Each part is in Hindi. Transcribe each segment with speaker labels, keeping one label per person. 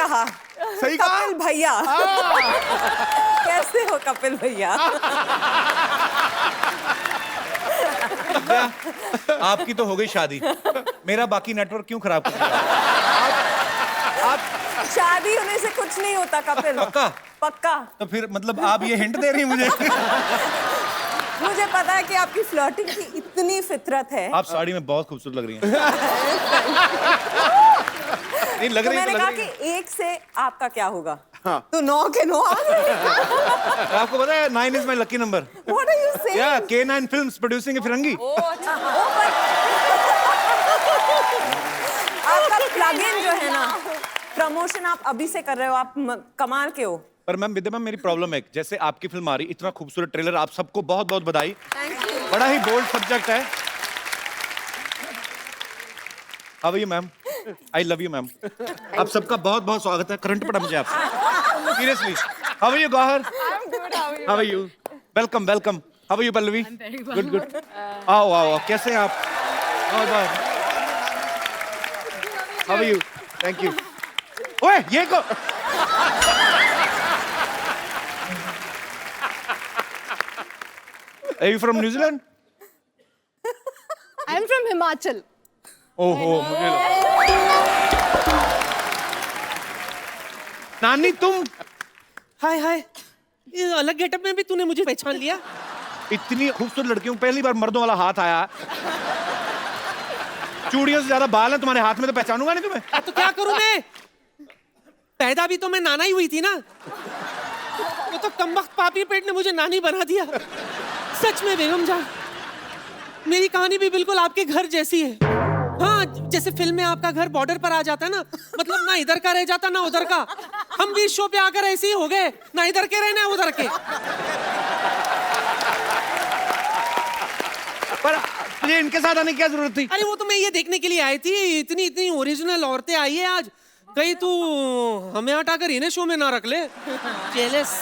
Speaker 1: कहा।
Speaker 2: सही कहा?
Speaker 1: कपिल भैया। कैसे हो कपिल भैया?
Speaker 3: आपकी तो हो गई शादी, मेरा बाकी नेटवर्क क्यों खराब कर दिया? आप
Speaker 1: शादी होने से कुछ नहीं होता कपिल।
Speaker 3: पक्का?
Speaker 1: पक्का।
Speaker 3: तो फिर मतलब आप ये हिंट दे रही हैं मुझे?
Speaker 1: मुझे पता है कि आपकी फ्लर्टिंग की इतनी फितरत है।
Speaker 3: आप साड़ी में बहुत खूबसूरत लग रही हैं। नहीं लग
Speaker 1: तो
Speaker 3: रही है,
Speaker 1: मैंने
Speaker 3: तो
Speaker 1: कहा
Speaker 3: लग
Speaker 1: कि
Speaker 3: रही है।
Speaker 1: 1 से आपका क्या होगा?
Speaker 2: हाँ।
Speaker 1: तो 9 के 9 आ गए।
Speaker 3: आपको पता है 9 is my lucky number.
Speaker 1: What are you saying?
Speaker 3: या K9 फिल्म्स प्रोड्यूसिंग फिरंगी।
Speaker 1: आपका प्लग इन जो है ना, प्रमोशन आप अभी से कर रहे हो, आप कमाल के हो।
Speaker 3: पर मैम विद्या मैम मेरी प्रॉब्लम है, जैसे आपकी फिल्म आ रही, इतना खूबसूरत ट्रेलर, आप सबको बहुत बहुत बधाई। बड़ा ही बोल्ड सब्जेक्ट है। How are you ma'am? I love you ma'am. आप सबका बहुत बहुत स्वागत है। करंट पड़ा मुझे आपसे seriously. How are you Gauahar? How are you? Welcome welcome. How are you Pallavi? Good good. आओ आओ, कैसे हैं आप? बहुत बहुत। How are you? Thank you. ओए ये को Are you from New Zealand?
Speaker 4: I am from Himachal.
Speaker 3: ओहो मुझे नानी तुम
Speaker 5: हाय हाय, ये अलग गेटअप में भी तूने मुझे पहचान लिया?
Speaker 3: इतनी खूबसूरत लड़कियों में पहली बार मर्दों वाला हाथ आया। चूड़ियों से ज्यादा बाल हैं तुम्हारे हाथ में, तो पहचानूंगा नहीं तुम्हें।
Speaker 5: तो क्या करूं मैं? पैदा भी तो मैं नाना ही हुई थी ना। तो कमबख्त पापी पेट ने मुझे नानी बना दिया। सच में बेगम जान, मेरी कहानी भी बिल्कुल आपके घर जैसी है। हाँ, जैसे फिल्म में आपका घर बॉर्डर पर आ जाता है ना, मतलब ना इधर का रह जाता ना उधर का। हम भी इस शो पे आकर ऐसे ही हो गए, ना इधर के रहे ना उधर के।
Speaker 3: पर मुझे इनके साथ आने की क्या जरूरत थी?
Speaker 5: अरे वो तो मैं ये देखने के लिए आई थी, इतनी इतनी ओरिजिनल औरतें आई है आज। कहीं तू हमें हटाकर इन्हें शो में ना रख ले। जेलस।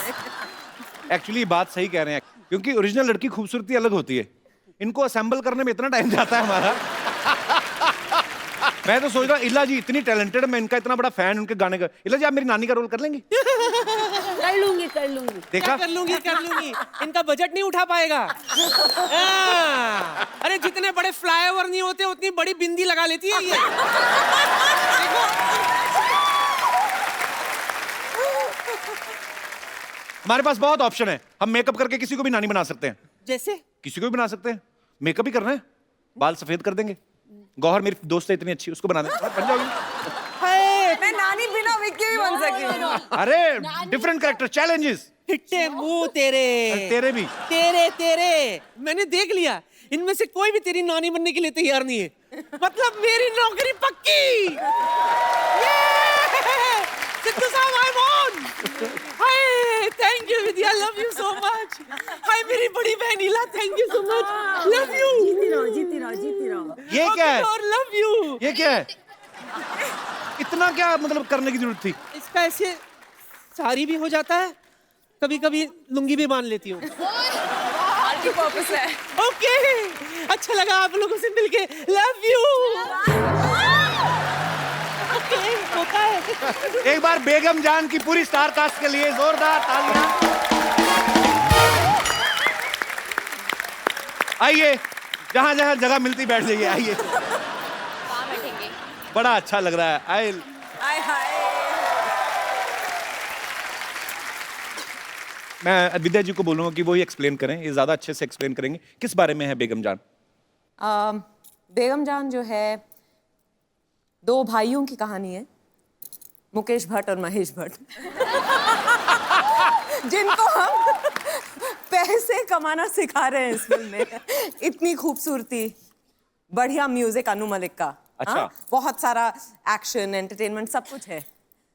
Speaker 3: एक्चुअली बात सही कह रहे हैं, क्योंकि ओरिजिनल लड़की खूबसूरती अलग होती है। इनको असेंबल करने में इतना टाइम जाता है हमारा। मैं तो सोच रहा हूँ इला जी इतनी टैलेंटेड, मैं इनका इतना बड़ा फैन उनके गाने का। इला जी आप मेरी नानी का रोल कर लेंगी?
Speaker 4: कर लूंगी कर लूंगी।
Speaker 3: देखा?
Speaker 5: कर लूंगी कर लूंगी। इनका बजट नहीं उठा पाएगा। अरे जितने बड़े फ्लाईओवर नहीं होते उतनी बड़ी बिंदी लगा लेती है ये।
Speaker 3: हमारे पास बहुत ऑप्शन है, हम मेकअप करके किसी को भी नानी बना सकते हैं।
Speaker 5: जैसे
Speaker 3: किसी को भी बना सकते हैं, मेकअप ही करना है, बाल सफेद कर देंगे। गौहर मेरी दोस्त है इतनी अच्छी, उसको बना देंगे, बन जाओगी।
Speaker 1: मैं नानी बिना विग के भी बन सकती हूँ।
Speaker 3: अरे डिफरेंट कैरेक्टर, चैलेंजेस।
Speaker 5: हिट्टे मुंह तेरे।
Speaker 3: तेरे भी।
Speaker 5: तेरे मैंने देख लिया, इनमें से कोई भी तेरी नानी बनने के लिए तैयार नहीं है। मतलब मेरी नौकरी पक्की। सिद्धू साहब I won. Hi thank you Vidya, love you so much. Hi मेरी बड़ी बहन Ila, thank you so much, love you.
Speaker 1: जीती रहो।
Speaker 3: ये क्या है?
Speaker 5: और लव यू।
Speaker 3: ये क्या है? इतना क्या मतलब करने की जरूरत थी?
Speaker 5: इसका ऐसे साड़ी भी हो जाता है, कभी कभी लुंगी भी बांध लेती हूँ।
Speaker 1: मल्टीपर्पस है।
Speaker 5: ओके, अच्छा लगा आप लोगों से मिलके, लव यू। ओके, होता है।
Speaker 3: एक बार बेगम जान की पूरी स्टार कास्ट के लिए जोरदार तालियां। आइए, जहां जहां जगह मिलती बैठ जाइए, आइए। बड़ा अच्छा लग रहा है।
Speaker 1: हाय हाय।
Speaker 3: मैं विद्या जी को बोलूंगा कि वो ही एक्सप्लेन करें, ये ज्यादा अच्छे से एक्सप्लेन करेंगे। किस बारे में है बेगम जान?
Speaker 1: बेगम जान जो है 2 भाइयों की कहानी है, मुकेश भट्ट और महेश भट्ट, जिनको हम पैसे कमाना सिखा रहे हैं इस फिल्म में। इतनी खूबसूरती, बढ़िया म्यूजिक अनु मलिक का।
Speaker 3: अच्छा।
Speaker 1: हाँ? बहुत सारा एक्शन, एंटरटेनमेंट, सब कुछ है।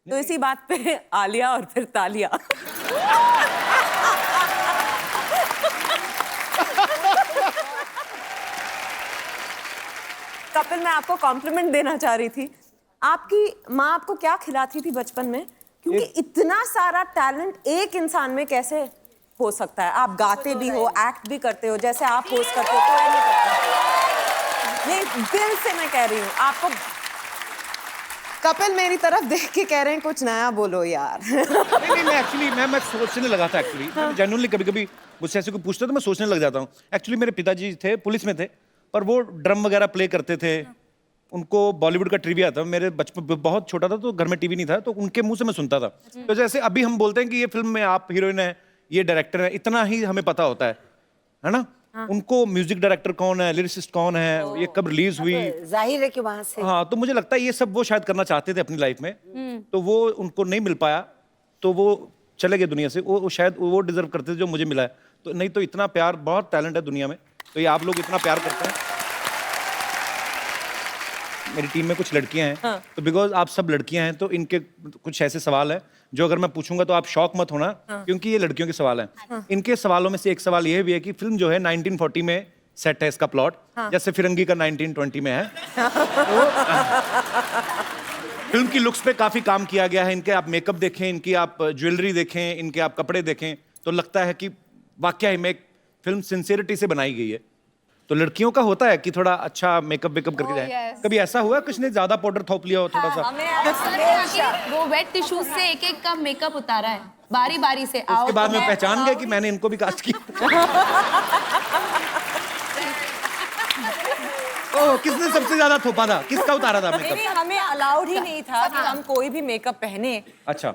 Speaker 1: तो इसी बात पे आलिया और फिर तालिया। कपिल, मैं आपको कॉम्प्लीमेंट देना चाह रही थी। आपकी माँ आपको क्या खिलाती थी बचपन में? क्योंकि इतना सारा टैलेंट एक इंसान में कैसे हो सकता है? आप गाते भी हो, एक्ट भी करते हो, जैसे आप होस्ट करते हो, कोई नहीं करता। नहीं, दिल से मैं कह रही हूँ आपको। कपिल मेरी तरफ देख के कह रहे हैं कुछ नया बोलो यार।
Speaker 3: नहीं मैं एक्चुअली मैं सोचने लगा था एक्चुअली जेन्युइनली कभी-कभी मुझसे ऐसे कोई पूछता तो मैं सोचने लग जाता हूँ। एक्चुअली मेरे पिताजी थे पुलिस में थे पर वो ड्रम वगैरह प्ले करते थे। उनको बॉलीवुड का ट्रिविया था। मेरे बचपन बहुत छोटा था तो घर में टीवी नहीं था तो उनके मुंह से मैं सुनता था। तो जैसे अभी हम बोलते हैं कि ये फिल्म में आप हीरोइन है, ये डायरेक्टर है, इतना ही हमें पता होता है ना? उनको म्यूजिक डायरेक्टर कौन है, लिरिसिस्ट कौन है, ये कब रिलीज हुई,
Speaker 2: जाहिर है कि वहां से।
Speaker 3: हाँ तो मुझे लगता है ये सब वो शायद करना चाहते थे अपनी लाइफ में, तो वो उनको नहीं मिल पाया तो वो चले गए दुनिया से। वो शायद वो डिजर्व करते थे जो मुझे मिला है। तो नहीं तो इतना प्यार, बहुत टैलेंट है दुनिया में, तो ये आप लोग इतना प्यार करते हैं। मेरी टीम में कुछ लड़कियां हैं तो बिकॉज आप सब लड़कियां हैं तो इनके कुछ ऐसे सवाल हैं जो अगर मैं पूछूंगा तो आप शॉक मत होना, क्योंकि ये लड़कियों के सवाल हैं। इनके सवालों में से एक सवाल ये भी है कि फिल्म जो है 1940 में सेट है इसका प्लॉट, जैसे फिरंगी का 1920 में है। तो फिल्म की लुक्स पे काफी काम किया गया है। इनके आप मेकअप देखें, इनकी आप ज्वेलरी देखें, इनके आप कपड़े देखें तो लगता है कि वाकई में एक फिल्म सिंसियरिटी से बनाई गई है। तो लड़कियों का होता है कि थोड़ा अच्छा मेकअप वेकअप करके जाए। कभी ऐसा हुआ किसी ने ज्यादा पाउडर थोप लिया हो थोड़ा सा?
Speaker 6: वो वेट टिश्यूज से एक एक का मेकअप उतारा है बारी बारी से।
Speaker 3: उसके बाद में पहचान गया कि मैंने इनको भी कास्ट किया। ओह, किसने सबसे ज्यादा थोपा था, किसका उतारा था मेकअप?
Speaker 1: नहीं, हमें अलाउड ही नहीं था कि हम कोई भी मेकअप पहने।
Speaker 3: अच्छा।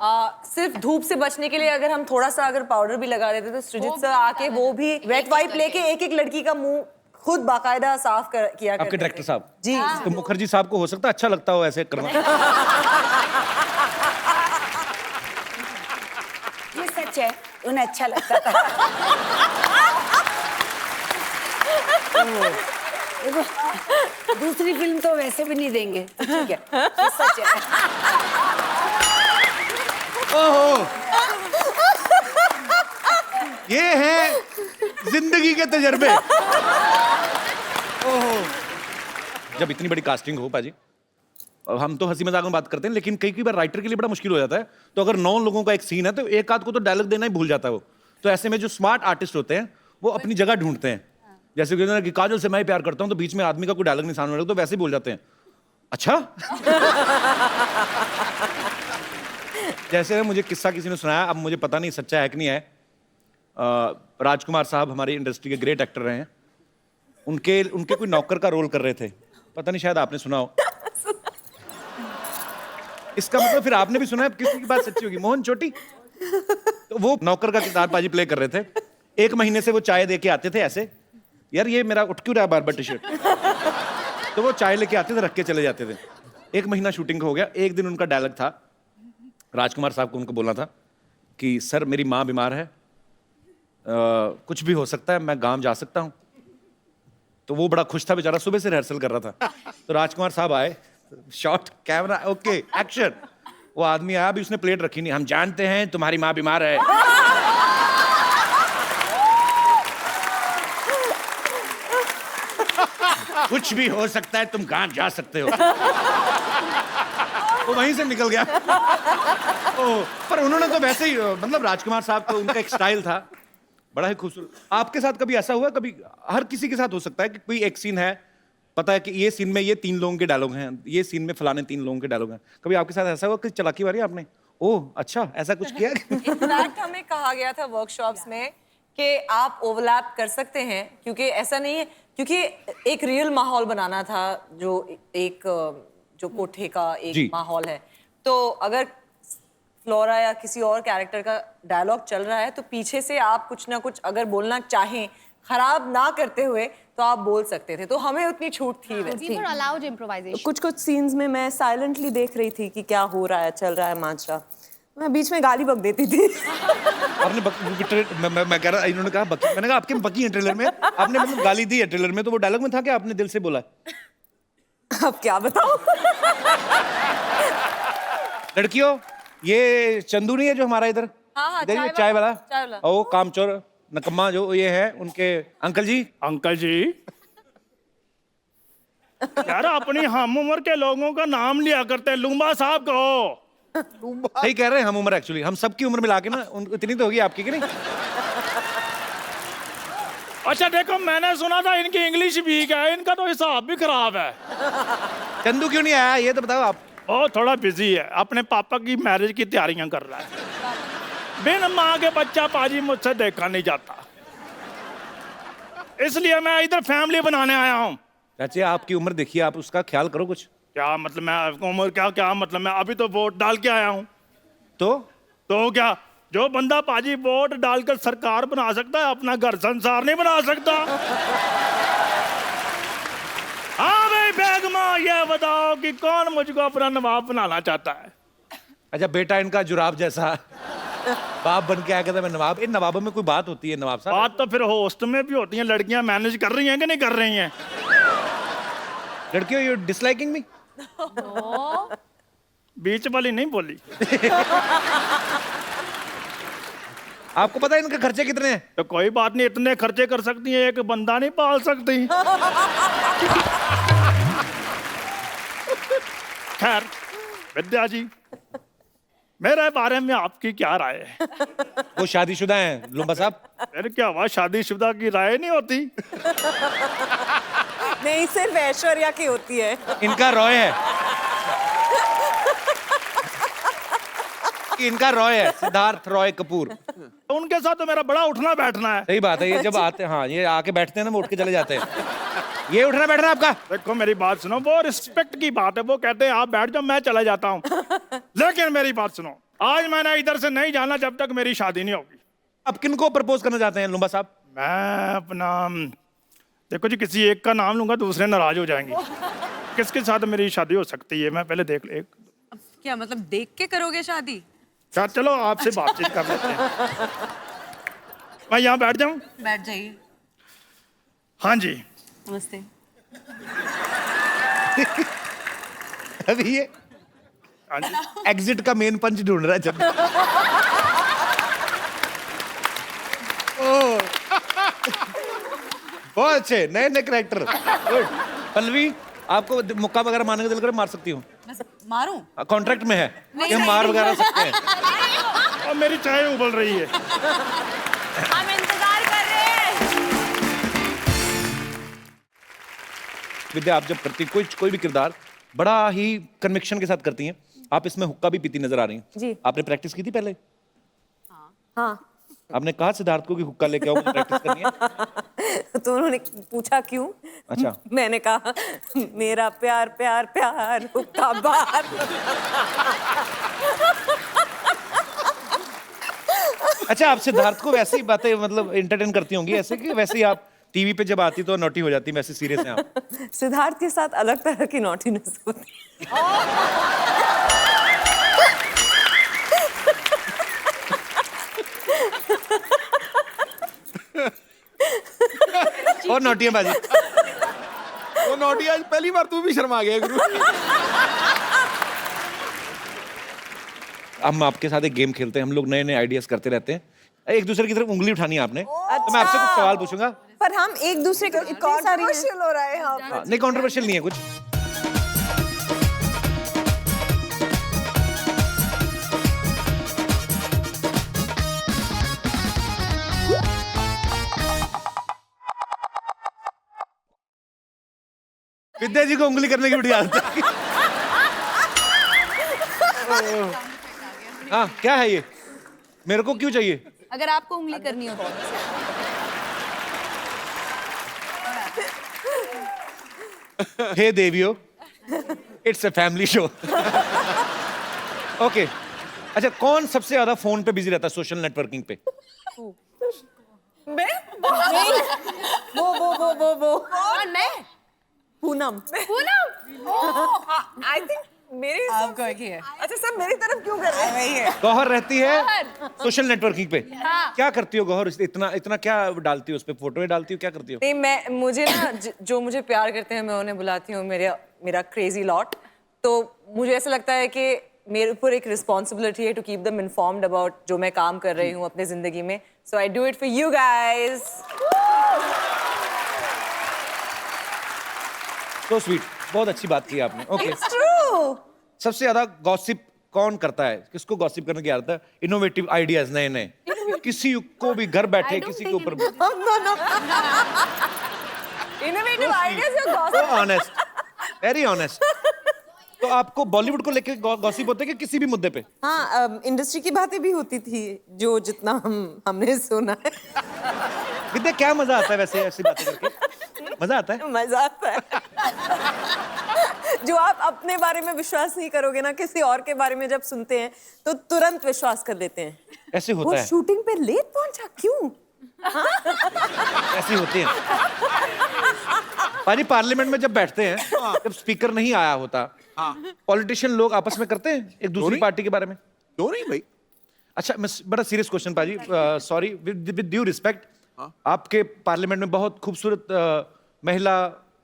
Speaker 1: सिर्फ धूप से बचने के लिए अगर हम थोड़ा सा अगर पाउडर भी लगा देते तो सृजित सर आके वो भी वेट वाइप लेके एक एक लड़की का मुंह खुद बाकायदा साफ किया
Speaker 3: आपके
Speaker 1: करते
Speaker 3: डायरेक्टर
Speaker 1: थे।
Speaker 3: साहब
Speaker 1: जी।
Speaker 3: तो मुखर्जी साहब को हो सकता है अच्छा लगता हो ऐसे करना।
Speaker 2: ये सच है, उन्हें अच्छा लगता था। देखो, दूसरी फिल्म तो वैसे भी नहीं देंगे, ठीक है, ये सच है।
Speaker 3: ओहो, ये है जिंदगी के तजर्बे। ओहो, जब इतनी बड़ी कास्टिंग हो पाजी, अब हम तो हंसी मजाक में बात करते हैं लेकिन कई बार राइटर के लिए बड़ा मुश्किल हो जाता है। तो अगर 9 लोगों का एक सीन है तो एक आध को तो डायलॉग देना ही भूल जाता है वो। तो ऐसे में जो स्मार्ट आर्टिस्ट होते हैं वो अपनी जगह ढूंढते हैं। जैसे कि काजल से मैं प्यार करता हूं तो बीच में आदमी का कोई डायलॉग नहीं सामने तो वैसे ही बोल जाते हैं अच्छा। जैसे मुझे किस्सा किसी ने सुनाया, अब मुझे पता नहीं सच्चा है कि नहीं है। राजकुमार साहब हमारी इंडस्ट्री के ग्रेट एक्टर रहे हैं। उनके कोई नौकर का रोल कर रहे थे, पता नहीं शायद आपने सुना हो। इसका मतलब फिर आपने भी सुना है, किसी की बात सच्ची होगी। मोहन चोटी, तो वो नौकर का किरदार बाजी प्ले कर रहे थे। 1 महीने से वो चाय दे के आते थे ऐसे, यार ये मेरा उठ क्यों रहा है बार-बार टी शर्ट। तो वो चाय लेके आते थे, रख के चले जाते थे। 1 महीना शूटिंग हो गया। एक दिन उनका डायलॉग था, राजकुमार साहब को उनको बोलना था कि सर मेरी माँ बीमार है, कुछ भी हो सकता है, मैं गांव जा सकता हूँ। तो वो बड़ा खुश था बेचारा, सुबह से रिहर्सल कर रहा था। तो राजकुमार साहब आए, शॉट कैमरा ओके एक्शन। वो आदमी आया, अभी उसने प्लेट रखी नहीं। हम जानते हैं तुम्हारी माँ बीमार है। कुछ भी हो सकता है, तुम गांव जा सकते हो। वो वहीं से निकल गया। पर उन्होंने तो वैसे ही, मतलब राजकुमार साहब तो उनका एक स्टाइल था बड़ा ही खूबसूरत। आपके साथ कभी ऐसा हुआ? कभी हर किसी के साथ हो सकता है कि कोई एक सीन है, पता है कि ये सीन में ये 3 लोगों के डायलॉग हैं, ये सीन में फलाने 3 लोगों के डायलॉग हैं। कभी आपके साथ ऐसा हुआ कि चलाकी मारी आपने? ओह अच्छा, ऐसा कुछ किया?
Speaker 1: इनफैक्ट हमें कहा गया था वर्कशॉप्स में कि आप ओवरलैप कर सकते हैं, क्योंकि ऐसा नहीं है, क्योंकि एक रियल माहौल बनाना था, जो कोठे का एक माहौल है। तो अगर फ्लोरा या किसी और कैरेक्टर का डायलॉग चल रहा है तो पीछे से आप कुछ ना कुछ अगर बोलना चाहें, खराब ना करते हुए, तो आप बोल सकते थे। तो हमें उतनी छूट थी वैसे।
Speaker 4: Allowed improvisation.
Speaker 1: कुछ सीन्स में मैं साइलेंटली देख रही थी कि क्या हो रहा है, चल रहा है माजरा। मैं बीच में गाली बक देती थी।
Speaker 3: आपने मैं कह रहा, इन्होंने कहा बकी, मैंने कहा आपके बकी है ट्रेलर में, आपने मतलब गाली दी है ट्रेलर में, तो वो डायलॉग में था कि आपने दिल से बोला?
Speaker 1: अब क्या बताऊं?
Speaker 3: लड़कियों, ये चंदू नहीं है जो हमारा इधर चाय वाला, ओ कामचोर नकम्मा जो ये है, उनके अंकल जी।
Speaker 7: अंकल जी, यार अपनी हम उम्र के लोगों का नाम लिया करते, लूंबा साहब कहो।
Speaker 3: सही कह रहे हैं, हम उम्र एक्चुअली हम सबकी उम्र मिला के ना इतनी तो होगी आपकी कि नहीं?
Speaker 7: अच्छा देखो, मैंने सुना था इनकी इंग्लिश वीक है, इनका तो हिसाब भी खराब है।
Speaker 3: चंदू क्यों नहीं आया ये तो बताओ आप।
Speaker 7: वो थोड़ा बिजी है, अपने पापा की मैरिज की तैयारियां कर रहा है। बिन माँ के बच्चा पाजी मुझसे देखा नहीं जाता, इसलिए मैं इधर फैमिली बनाने आया हूँ।
Speaker 3: चाची आपकी उम्र देखिए, आप उसका ख्याल करो कुछ।
Speaker 7: क्या मतलब मैं उम्र क्या मतलब मैं अभी तो वोट डाल के आया हूँ। तो क्या, जो बंदा पाजी वोट डालकर सरकार बना सकता है, अपना घर संसार नहीं बना सकता। हाँ भाई बेगमा, ये बताओ कि कौन मुझको अपना नवाब बनाना चाहता है?
Speaker 3: अच्छा बेटा इनका जुराब जैसा बाप बन के आया, कहता मैं नवाब। इन नवाबों में कोई बात होती है नवाब साहब?
Speaker 7: बात तो फिर होस्ट में भी होती है, लड़कियां मैनेज कर रही हैं कि नहीं कर रही हैं?
Speaker 3: लड़कियों यू डिसलाइकिंग मी?
Speaker 7: बीच वाली नहीं बोली।
Speaker 3: आपको पता है इनके खर्चे कितने हैं?
Speaker 7: तो कोई बात नहीं, इतने खर्चे कर सकती हैं, एक बंदा नहीं पाल सकती। खैर विद्या जी, मेरे बारे में आपकी क्या राय है?
Speaker 3: वो शादीशुदा हैं लुम्बा साहब।
Speaker 7: फिर क्या हुआ, शादीशुदा की राय नहीं होती?
Speaker 1: नहीं, सिर्फ ऐश्वर्या की होती है।
Speaker 3: इनका रॉय है, इनका रॉय है, सिद्धार्थ रॉय कपूर।
Speaker 7: तो उनके साथ तो मेरा बड़ा उठना बैठना है।
Speaker 3: सही बात है, ये जब आते, हाँ ये आके बैठते हैं ना, वो उठ के चले जाते हैं। ये उठना बैठना आपका।
Speaker 7: देखो मेरी बात सुनो, वो रिस्पेक्ट की बात है, वो कहते हैं आप बैठ जाओ मैं चला जाता हूँ। लेकिन मेरी बात सुनो, आज मैंने इधर से नहीं जाना जब तक मेरी शादी नहीं होगी।
Speaker 3: अब किनको प्रपोज करना चाहते हैं लुम्बा साहब?
Speaker 7: मैं अपना, देखो जी, किसी एक का नाम लूंगा दूसरे नाराज हो जाएंगे। किसके साथ मेरी शादी हो सकती है, मैं पहले देख ले।
Speaker 8: क्या मतलब देख के करोगे शादी?
Speaker 7: चलो आपसे बातचीत कर लेते हैं। मैं यहाँ बैठ जाऊं?
Speaker 8: बैठ जाइए।
Speaker 7: हाँ जी।
Speaker 8: नमस्ते।
Speaker 3: अभी ये
Speaker 7: हाँ जी।
Speaker 3: एग्जिट का मेन पंच ढूंढ रहा है जब। बहुत अच्छे नए नए कैरेक्टर। पल्लवी, आपको मुक्का वगैरह मारने का दिल करे मार सकती हूँ?
Speaker 8: मैं मारूं?
Speaker 3: कॉन्ट्रैक्ट में है कि हम मार वगैरह सकते हैं।
Speaker 7: और मेरी चाय उबल रही है।
Speaker 8: हम इंतजार कर रहे हैं।
Speaker 3: विद्या, आप जब करती कोई भी किरदार बड़ा ही कन्विक्शन के साथ करती हैं। आप इसमें हुक्का भी पीती नजर आ रही हैं।
Speaker 1: जी।
Speaker 3: आपने प्रैक्टिस की थी पहले?
Speaker 1: हाँ।
Speaker 3: आपने कहा सिद्धार्थ को कि हुक्का लेके आओ, मुझे प्रैक्टिस करनी है।
Speaker 1: तो उन्होंने पूछा क्यों?
Speaker 3: अच्छा।
Speaker 1: मैंने कहा मेरा प्यार प्यार प्यार हुक्का बार।
Speaker 3: अच्छा, आप सिद्धार्थ को वैसी बातें मतलब एंटरटेन करती होंगी ऐसे, कि वैसे ही आप टीवी पे जब आती तो नॉटी हो जाती, वैसे सीरियस हैं आप?
Speaker 1: सिद्धार्थ के साथ अलग तरह की नॉटीनेस होती है।
Speaker 3: और नॉटी है बाजी।
Speaker 9: वो नोटी आज पहली बार तू भी शर्मा गया गुरु।
Speaker 3: हम आपके साथ एक गेम खेलते हैं, हम लोग नए नए आइडियाज करते रहते हैं। एक दूसरे की तरफ उंगली उठानी है आपने। तो मैं आपसे कुछ सवाल पूछूंगा।
Speaker 1: पर हम एक दूसरे को कंट्रोवर्शियल हो रहा है यहाँ पे।
Speaker 3: नहीं, कंट्रोवर्शियल नहीं है कुछ। विद्या जी को उंगली करने की बड़ी आदत है। हाँ, क्या है ये? मेरे को क्यों चाहिए?
Speaker 6: अगर आपको उंगली करनी हो तो।
Speaker 3: हे देवियो, it's a family show. Okay, अच्छा कौन सबसे ज्यादा फोन पे बिजी रहता है सोशल नेटवर्किंग पे?
Speaker 1: मैं? वो
Speaker 6: और मैं?
Speaker 1: पूनम। आई थिंक मेरे
Speaker 8: आपको है।
Speaker 1: अच्छा सर, मेरी तरफ क्यों कर रहे हैं?
Speaker 8: वही है।
Speaker 3: गौहर रहती है सोशल नेटवर्किंग पे। क्या करती हो गौहर? इतना इतना क्या डालती हो उस पे? फोटो डालती हो, क्या करती हो?
Speaker 10: नहीं, मैं मुझे ना जो मुझे प्यार करते हैं मैं उन्हें बुलाती हूँ मेरा क्रेजी लॉट। तो मुझे ऐसा लगता है कि मेरे ऊपर एक रिस्पॉन्सिबिलिटी है to keep them informed about जो मैं काम कर रही हूँ अपने जिंदगी में। So I do it for you guys.
Speaker 3: तो स्वीट, बहुत अच्छी बात की आपने। Okay,
Speaker 1: It's true.
Speaker 3: सबसे ज्यादा गॉसिप कौन करता है? किसको गॉसिप करने की आदत है? इनोवेटिव आइडियाज नए नए, किसी को भी घर बैठे किसी के ऊपर।
Speaker 1: No. Innovative ideas or gossip?
Speaker 3: Honest, very honest. तो आपको बॉलीवुड को लेकर गॉसिप होते कि किसी भी मुद्दे पे?
Speaker 1: हाँ, इंडस्ट्री की बातें भी होती थी, जो जितना हमने सुना है।
Speaker 3: विद्या, क्या मजा आता है वैसे ऐसी बातें करके? मजा आता है?
Speaker 1: मजा आता है। जो आप अपने बारे में विश्वास नहीं करोगे ना, किसी और के बारे में जब सुनते हैं तो तुरंत विश्वास कर लेते हैं।
Speaker 3: ऐसे होता
Speaker 1: वो
Speaker 3: है,
Speaker 1: शूटिंग पे लेट पहुंचा क्यों?
Speaker 3: ऐसी होती है। पाजी, पार्लियामेंट में जब बैठते हैं, जब स्पीकर नहीं आया होता, पॉलिटिशियन लोग आपस में करते हैं एक दूसरी पार्टी के बारे में?
Speaker 9: क्यों नहीं भाई?
Speaker 3: अच्छा, मैं बड़ा सीरियस क्वेश्चन पाजी, सॉरी, विद ड्यू रिस्पेक्ट, आपके पार्लियामेंट में बहुत खूबसूरत महिला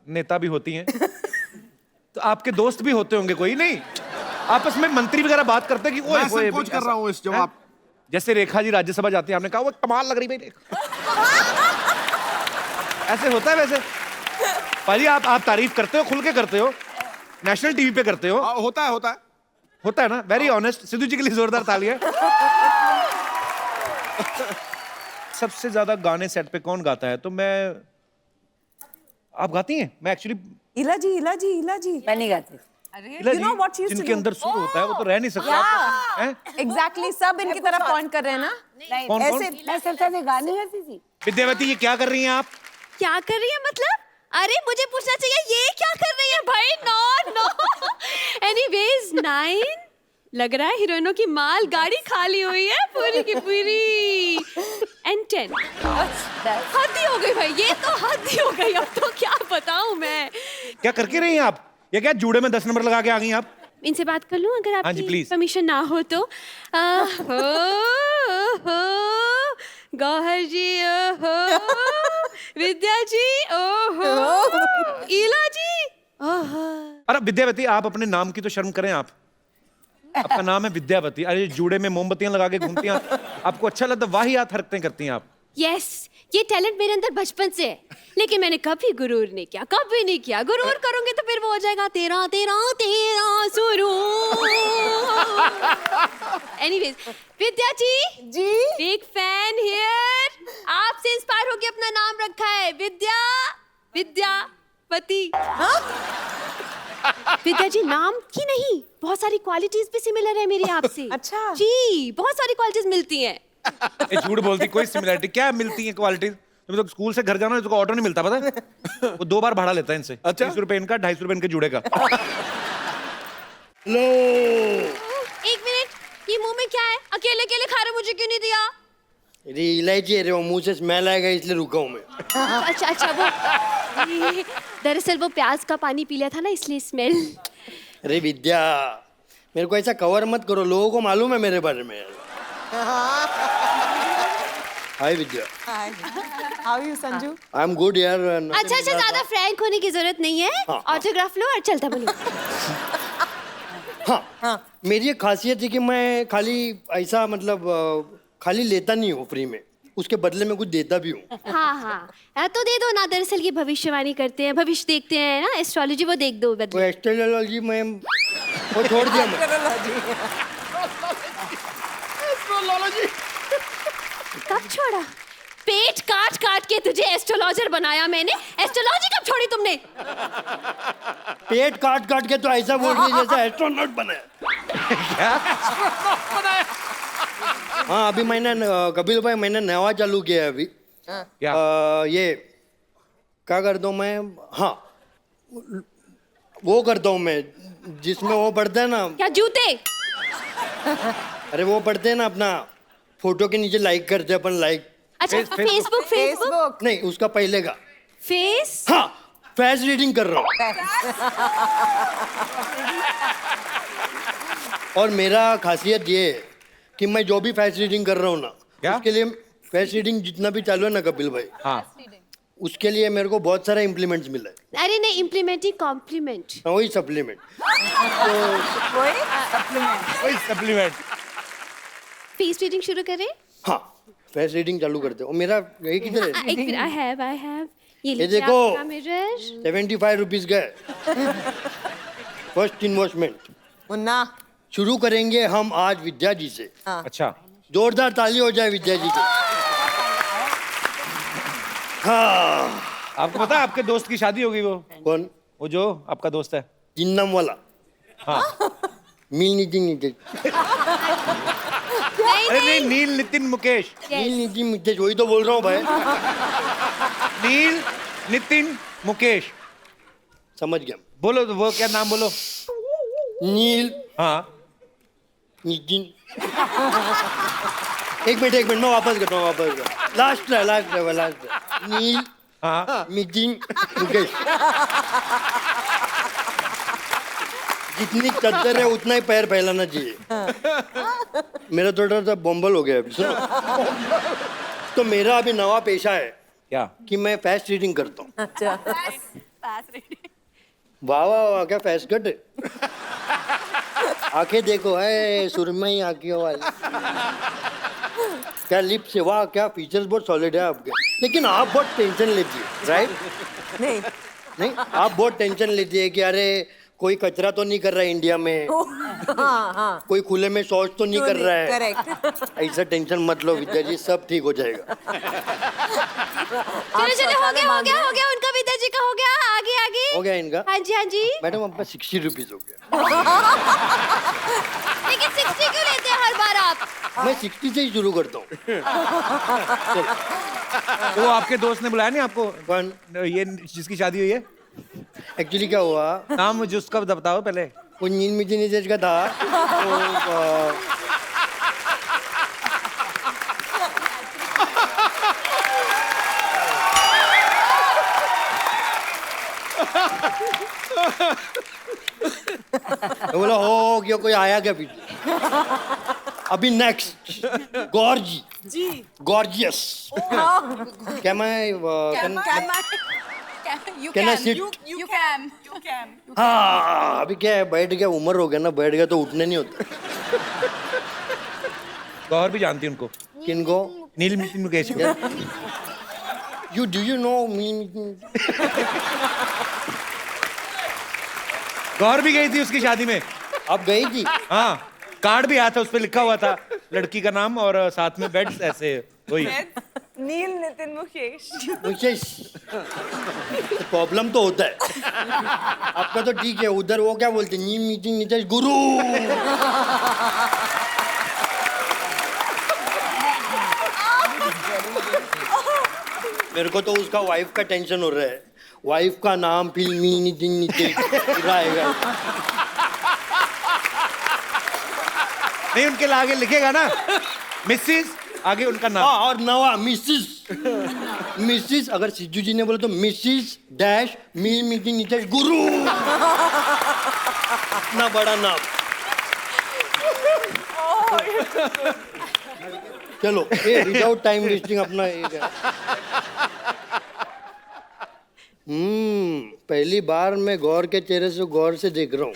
Speaker 3: नेता भी होती हैं, तो आपके दोस्त भी होते होंगे कोई? नहीं, आपस में मंत्री वगैरह बात करते हैं कि
Speaker 9: मैं संकोच कर रहा हूँ इस जवाब।
Speaker 3: जैसे रेखा जी राज्यसभा जाती है, आपने कहा वो कमाल लग रही भाई रेखा। ऐसे होता है वैसे? पाजी, आप तारीफ करते हो, खुल के करते हो, नेशनल टीवी पे करते हो।
Speaker 9: होता है, होता है,
Speaker 3: होता है ना? Very honest. सिद्धू जी के लिए जोरदार तालियां। सबसे ज्यादा गाने सेट पे कौन गाता है? तो आप गाती हैं? मैं एक्चुअली
Speaker 1: इला जी, इला जी, इला जी।
Speaker 2: मैं नहीं गाती।
Speaker 1: You know what she used to
Speaker 3: जिनके
Speaker 1: do?
Speaker 3: अंदर सुर होता है वो तो रह नहीं सकता। हैं?
Speaker 1: Exactly, सब इनकी तरफ पॉइंट कर रहे हैं ना?
Speaker 3: कौन कौन?
Speaker 1: ऐसे
Speaker 2: मैं सबसे ज्यादा गाने गाती थी।
Speaker 3: विद्यावती, ये क्या कर रही हैं आप?
Speaker 8: क्या कर रही है मतलब? अरे मुझे पूछना चाहिए ये क्या कर रही है भाई? No no. एनीवेज 9 लग रहा है हीरोइनों की माल गाड़ी खाली हुई है पूरी की पूरी। एंड 10 हद ही हो गई भाई, ये तो हद ही हो गई। अब तो क्या बताऊं मैं।
Speaker 3: क्या करके रही हैं आप? ये क्या जूड़े में 10 नंबर लगा के आ गई आप?
Speaker 8: इनसे बात कर लूं अगर
Speaker 3: हाँ जी,
Speaker 8: आपकी
Speaker 3: please.
Speaker 8: परमिशन ना हो तो? गौहर जी, ओहो, विद्या जी, ओहो, इला जी, ओहो।
Speaker 3: अरे विद्यावती, आप अपने नाम की तो शर्म करें आप। आपका नाम है विद्यावती, अरे जूड़े में मोमबत्तियां लगा के घूमती हैं आपको अच्छा लगता? वाहियात हरकतें करती हैं आप।
Speaker 8: यस, ये टैलेंट मेरे अंदर बचपन से है, लेकिन मैंने कभी गुरूर नहीं किया, कभी नहीं किया। गुरूर करूंगी तो फिर वो हो जाएगा तेरा तेरा तेरा सुरूर। Anyways, Vidya ji, big fan here. आपसे इंस्पायर होके अपना नाम रखा है विद्यावती। विद्या जी नाम की नहीं, बहुत सारी क्वालिटीज भी सिमिलर है मेरी आपसे।
Speaker 1: अच्छा
Speaker 8: जी, बहुत सारी क्वालिटीज मिलती हैं।
Speaker 3: ये झूठ बोलती, कोई सिमिलरिटी क्या मिलती है क्वालिटीज? तो स्कूल से घर जाना तो ऑटो नहीं मिलता, पता है? वो 2 बार भाड़ा लेता है इनसे।
Speaker 9: अच्छा।
Speaker 3: 30 रुपए इनका, 250 रुपए इनके जुड़े का।
Speaker 9: लो,
Speaker 8: एक मिनट, ये मुंह में क्या है? अकेले अकेले खा रहे, मुझे क्यों नहीं दिया?
Speaker 11: अरे इलायची है रे, वो मुंह से स्मेल आएगा इसलिए रुका हूँ मैं।
Speaker 8: अच्छा वो दरअसल वो प्याज का पानी पी लिया था ना, इसलिए स्मेल।
Speaker 11: अरे विद्या, मेरे को ऐसा कवर मत करो, लोगों को मालूम है मेरे बारे में। हाय विद्या।
Speaker 1: How are you, Sanju?
Speaker 11: I am good यार।
Speaker 8: अच्छा, ज्यादा फ्रैंक होने की जरूरत नहीं है।
Speaker 11: हाँ।
Speaker 8: ऑटोग्राफ लो और चलता बनो।
Speaker 11: हाँ, मेरी एक खासियत है कि मैं खाली ऐसा मतलब खाली लेता नहीं हूँ फ्री में, उसके बदले में कुछ देता भी हूँ।
Speaker 8: हाँ, तो दे दो ना। दरअसल ये भविष्यवाणी करते हैं, भविष्य देखते हैं ना, एस्ट्रोलॉजी, वो देख दो
Speaker 11: वो
Speaker 8: बदले।
Speaker 11: एस्ट्रोलॉजी में वो छोड़ दिया मैं।
Speaker 8: कब छोड़ा? पेट काट काट के तुझे एस्ट्रोलॉजर बनाया मैंने। एस्ट्रोलॉजी कब छोड़ी तुमने?
Speaker 11: पेट काट काट के तो ऐसा बोल रही है जैसे एस्ट्रोनॉट बनाया। हाँ, अभी मैंने कपिल भाई, मैंने नया चालू किया है अभी।
Speaker 3: क्या?
Speaker 11: ये क्या करता हूँ मैं? हाँ, वो करता हूँ मैं जिसमें वो पढ़ते हैं ना।
Speaker 8: क्या जूते?
Speaker 11: अरे वो पढ़ते हैं ना, अपना फोटो के नीचे लाइक करते हैं अपन, लाइक।
Speaker 8: अच्छा, फेसबुक
Speaker 11: नहीं, उसका पहले का
Speaker 8: फेस।
Speaker 11: हाँ, फेस रीडिंग कर रहा हूँ। और मेरा खासियत ये है कि मैं जो भी फेस रीडिंग कर रहा हूँ ना,
Speaker 3: क्या?
Speaker 11: उसके लिए फेस रीडिंग जितना भी चालू है ना कपिल भाई,
Speaker 3: हाँ,
Speaker 11: उसके लिए मेरे को बहुत सारा इम्प्लीमेंट्स मिला है।
Speaker 8: अरे नहीं, इम्प्लीमेंटिंग कॉम्प्लीमेंट।
Speaker 11: वही सप्लीमेंट।
Speaker 3: वही सप्लीमेंट।
Speaker 8: फेस रीडिंग शुरू करें?
Speaker 11: हाँ, फेस रीडिंग चालू करते हो। मेरा ये किधर है?
Speaker 8: एक मिनट, आई हैव ये
Speaker 11: ये देखो,
Speaker 8: मिरर।
Speaker 11: 75 रुपीज गए फर्स्ट इन्वेस्टमेंट।
Speaker 1: मुन्ना,
Speaker 11: शुरू करेंगे हम आज विद्या जी से।
Speaker 3: अच्छा,
Speaker 11: जोरदार ताली हो जाए विद्या जी की। हाँ,
Speaker 3: आपको पता है आपके दोस्त की शादी होगी? वो
Speaker 11: कौन?
Speaker 3: वो जो आपका दोस्त है,
Speaker 11: जिन्नम वाला।
Speaker 3: हाँ
Speaker 11: नील नितिन नितेश।
Speaker 3: अरे नहीं, नील नितिन मुकेश।
Speaker 11: नील नितिन नितेश, वही तो बोल रहा हूँ भाई।
Speaker 3: नील नितिन मुकेश।
Speaker 11: समझ गया।
Speaker 3: बोलो तो, वो क्या नाम बोलो?
Speaker 11: नील
Speaker 3: हाँ
Speaker 11: नितिन। एक मिनट मैं वापस करता हूँ, लास्ट है। नील
Speaker 3: हाँ
Speaker 11: नितिन मुकेश। जितनी चद्दर है उतना ही पैर फैलाना चाहिए। मेरा थोड़ा सा बॉम्बल हो गया अभी, सुनो। तो मेरा अभी नवा पेशा है
Speaker 3: क्या?
Speaker 11: कि मैं फास्ट रीडिंग करता हूँ।
Speaker 1: अच्छा।
Speaker 11: वाह वाह वाह, क्या फास्ट कट है। आंखें देखो है, सुरमई आंखों वाली। क्या लिप्स है, वाह क्या फीचर्स बहुत सॉलिड है आपके। लेकिन आप बहुत टेंशन लेती है, राइट? नहीं, आप बहुत टेंशन लेती है कि अरे कोई कचरा तो नहीं कर रहा है इंडिया में।
Speaker 1: हाँ।
Speaker 11: कोई खुले में शौच तो नहीं कर रहा है।
Speaker 1: करेक्ट।
Speaker 11: ऐसा टेंशन मत लो विद्या जी, सब ठीक हो जाएगा।
Speaker 8: चलो हो गया उनका विद्या जी का हो गया। आगे
Speaker 11: हो गया इनका?
Speaker 8: हाँ जी
Speaker 11: मैडम आपका 60 रुपीज हो गया।
Speaker 8: लेकिन 60 क्यों लेते हैं हर बार आप?
Speaker 11: मैं 60 से ही शुरू करता हूँ।
Speaker 3: तो आपके दोस्त ने बुलाया नहीं आपको?
Speaker 11: कौन?
Speaker 3: ये जिसकी शादी हुई है।
Speaker 11: एक्चुअली क्या हुआ,
Speaker 3: नाम मुझे उसका बताओ पहले।
Speaker 11: वो नील नितिन नितेश का था। तो बोला हो गया, कोई आया क्या पीछे? अभी नेक्स्ट गॉर्जियस। क्या मैं Can I sit?
Speaker 6: You can.
Speaker 11: हाँ, अभी क्या है, बैठ गया, उम्र हो गया ना, बैठ गया तो उठने नहीं होता।
Speaker 3: गौहर भी जानती उनको।
Speaker 11: किनको?
Speaker 3: नील Nitin Mukesh.
Speaker 11: You know me?
Speaker 3: Gauhar भी गई थी उसकी शादी में।
Speaker 11: आप गई थी?
Speaker 3: हाँ, कार्ड भी आया था, उस पे लिखा हुआ था लड़की का नाम और साथ में बेड्स ऐसे वही।
Speaker 10: नील नितिन मुकेश।
Speaker 11: मुकेश, प्रॉब्लम तो होता है। आपका तो ठीक है, उधर वो क्या बोलते हैं, नील नितिन नितेश गुरु। मेरे को तो उसका वाइफ का टेंशन हो रहा है। वाइफ का नाम फिल्मी नितिन नितेश रहेगा।
Speaker 3: नहीं, उनके आगे लिखेगा ना मिसेस, आगे उनका नाम।
Speaker 11: और नवा मिसिस अगर सिद्धू जी ने बोला तो मिसिस डैश मील नितिन नितेश गुरु। इतना बड़ा नाम। चलो विदाउट टाइम वेस्टिंग अपना पहली बार मैं गौर के चेहरे से गौर से देख रहा हूँ।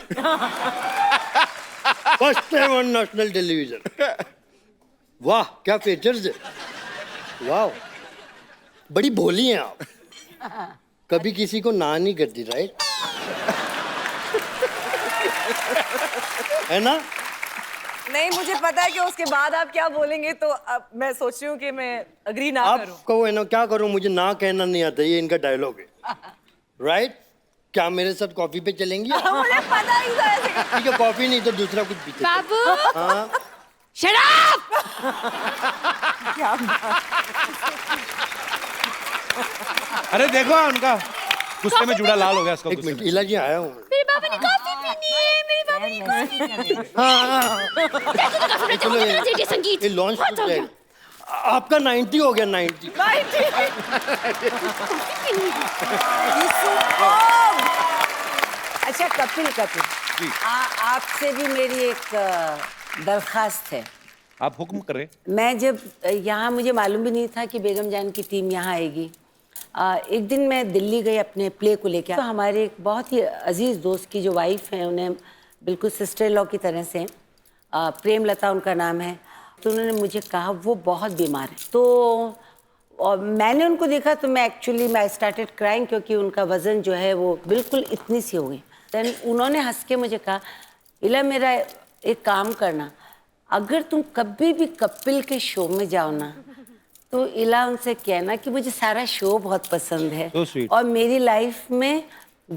Speaker 11: First time on national television. वाह क्या फीचर्स है, वाह बड़ी भोली हैं आप। कभी किसी को ना नहीं करती, राइट? है ना?
Speaker 10: नहीं, मुझे पता है कि उसके बाद आप क्या बोलेंगे, तो अब मैं सोच रही हूँ कि मैं अग्री ना करूँ।
Speaker 11: आप कहो है ना, क्या करूँ, मुझे ना कहना नहीं आता, ये इनका डायलॉग है, राइट? क्या मेरे साथ कॉफी पे चलेंगी?
Speaker 10: मुझे पता ही था ऐसे।
Speaker 11: ठीक है, कॉफी नहीं तो दूसरा कुछ पीते।
Speaker 8: बाबू
Speaker 11: हाँ
Speaker 8: शराब।
Speaker 3: अरे देखो उनका गुस्से में जुड़ा लाल हो गया उसका।
Speaker 11: एक मिनट, इला जी आया हूँ।
Speaker 8: मेरे बाबा ने कॉफी पीनी है, मेरे बाबा ने कॉफी पीनी है।
Speaker 11: चलो
Speaker 8: ये संगीत
Speaker 11: ये लॉन्च हो जाएगा। आपका 90 हो गया, 90।
Speaker 2: अच्छा कपिल आपसे भी मेरी एक दरखास्त है।
Speaker 3: आप हुक्म करें।
Speaker 2: मैं जब यहाँ, मुझे मालूम भी नहीं था कि बेगम जान की टीम यहाँ आएगी। एक दिन मैं दिल्ली गई अपने प्ले को लेकर, तो हमारे एक बहुत ही अजीज़ दोस्त की जो वाइफ है, उन्हें बिल्कुल सिस्टर लॉ की तरह से, प्रेमलता उनका नाम है, तो उन्होंने मुझे कहा वो बहुत बीमार है। तो और मैंने उनको देखा तो मैं आई स्टार्टेड क्राइंग, क्योंकि उनका वज़न जो है वो बिल्कुल इतनी सी हो गई। देन उन्होंने हंस के मुझे कहा, इला मेरा एक काम करना, अगर तुम कभी भी कपिल के शो में जाओ ना, तो इला उनसे कहना कि मुझे सारा शो बहुत पसंद है
Speaker 3: So sweet.
Speaker 2: और मेरी लाइफ में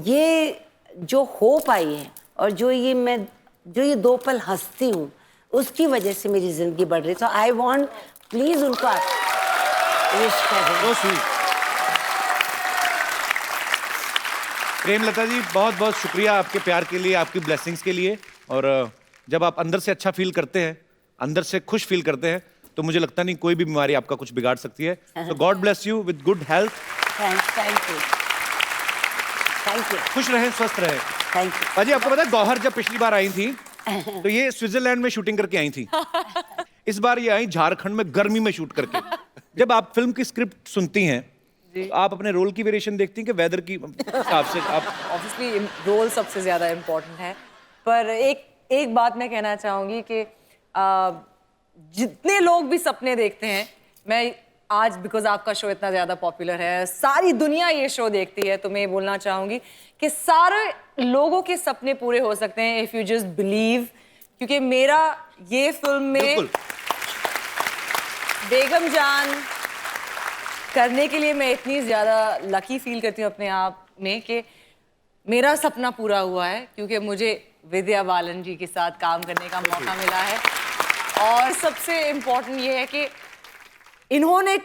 Speaker 2: ये जो होप आई है और जो ये 2 पल हंसती हूँ उसकी वजह से मेरी जिंदगी बढ़ रही है। तो आई वांट प्लीज उनको विश करें।
Speaker 3: So sweet. प्रेमलता जी बहुत बहुत शुक्रिया आपके प्यार के लिए, आपकी ब्लेसिंग्स के लिए। और जब आप अंदर से अच्छा फील करते हैं, अंदर से खुश फील करते हैं, तो मुझे लगता नहीं कोई भी बीमारी आपका कुछ बिगाड़ सकती है। तो God bless you with good health.
Speaker 2: Thank you.
Speaker 3: खुश रहें, स्वस्थ रहें।
Speaker 2: Thank you.
Speaker 3: बाजी आपको पता है गौहर जब पिछली बार आई थी तो ये स्विट्जरलैंड में शूटिंग करके आई थी। इस बार ये आई झारखंड में गर्मी में शूट करके। जब आप फिल्म की स्क्रिप्ट सुनती हैं तो आप अपने रोल की वेरिएशन देखती हैं कि वेदर की हिसाब से आप?
Speaker 10: ऑब्वियसली रोल सबसे ज़्यादा इम्पोर्टेंट है, पर एक बात मैं कहना चाहूँगी कि जितने लोग भी सपने देखते हैं, मैं आज बिकॉज आपका शो इतना ज़्यादा पॉपुलर है, सारी दुनिया ये शो देखती है, तो मैं ये बोलना चाहूँगी कि सारे लोगों के सपने पूरे हो सकते हैं इफ़ यू जस्ट बिलीव। क्योंकि मेरा ये फिल्म में बेगम जान करने के लिए मैं इतनी ज़्यादा लकी फील करती हूँ अपने आप में कि मेरा सपना पूरा हुआ है, क्योंकि मुझे विद्या बालन जी के साथ काम करने का मौका मिला है। और सबसे इम्पोर्टेंट ये है कि इन्होंने